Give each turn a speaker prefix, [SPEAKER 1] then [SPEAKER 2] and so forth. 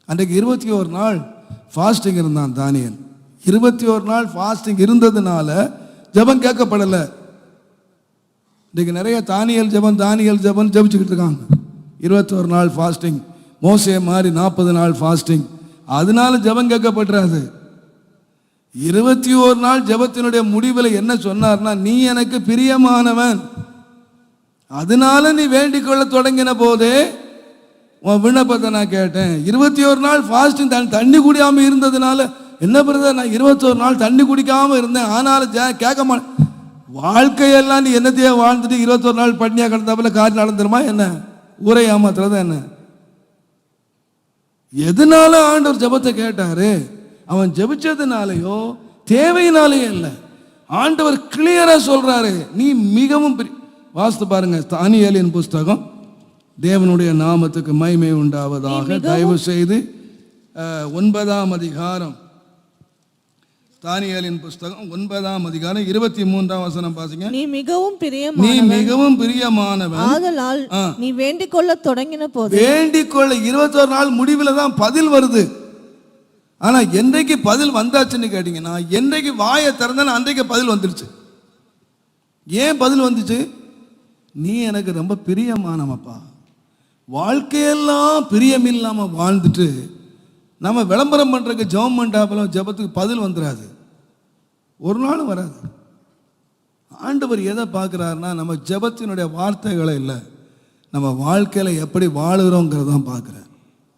[SPEAKER 1] அன்றைக்கு 21 நாள் ஃபாஸ்டிங் இருந்தான் தானியேல். 21 நாள் ஃபாஸ்டிங் இருந்ததுனால ஜெபம் கேட்கப்படலை. இன்றைக்கு நிறைய தானியல் ஜெபம் ஜெபிச்சுக்கிட்டு இருக்காங்க. 21 நாள் ஃபாஸ்டிங், மோசே மாதிரி 40 நாள் ஃபாஸ்டிங், அதனால ஜெபம் கேட்கப்படுறாது. 21 நாள் ஜெபத்தினுடைய முடிவில் என்ன சொன்னார்னா, நீ எனக்கு பிரியமானவன், அதனால நீ வேண்டிக் கொள்ள தொடங்கின போதே உன் விண்ணப்பத்தை நான் கேட்டேன். 21 நாள் ஃபாஸ்டிங் தண்ணி குடியாம இருந்ததுனால என்ன பிரதர், நான் 21 நாள் தண்ணி குடிக்காம இருந்தேன், ஆனாலும் கேட்க மாட்டேன். வாழ்க்கையெல்லாம் நீ என்னத்தையே வாழ்ந்துட்டு 21 நாள் பட்னியா கிடந்தாப்புல காரியம் நடந்துருமா என்ன? ஊரை ஏமாத்துறதா என்ன? எதனால ஆண்டவர் ஜெபத்தை கேட்டாரு? அவன் ஜெபிச்சதுனாலையோ தேவையினாலேயே இல்லை. ஆண்டவர் கிளியரா சொல்றாரு, நீ மிகவும் வாசித்து பாருங்க தானியேலின் புஸ்தகம். தேவனுடைய நாமத்துக்கு மகிமை உண்டாவதாக. தயவு செய்து 9ஆம் அதிகாரம், தானியேலின் புஸ்தகம் 9ஆம் அதிகாரம் 23ஆம் வசனம் பாருங்க.
[SPEAKER 2] நீ மிகவும்
[SPEAKER 1] பிரியமானவன்,
[SPEAKER 2] ஆதலால் நீ வேண்டிக் கொள்ள தொடங்கின போது,
[SPEAKER 1] வேண்டிக் கொள்ள 21 நாள் முடிவில் தான் பதில் வருது. ஆனா என்றைக்கு பதில் வந்தாச்சுன்னு கேட்டீங்கன்னா, என்றைக்கு வாயை திறந்தா அன்றைக்கு பதில் வந்துருச்சு. ஏன் பதில் வந்துச்சு? நீ எனக்கு ரொம்ப பிரியமானவப்பா. வாழ்க்கையெல்லாம் பிரியம் இல்லாம வாழ்ந்துட்டு நம்ம விளம்பரம் பண்றதுக்கு ஜெபம் பண்ணாப்பெல்லாம் ஜெபத்துக்கு பதில் வந்துடாது, ஒரு நாளும் வராது. ஆண்டவர் எதை பார்க்குறாருன்னா, நம்ம ஜெபத்தினுடைய வார்த்தைகளை இல்லை, நம்ம வாழ்க்கையில எப்படி வாழுறோங்கிறதான் பார்க்குறார்.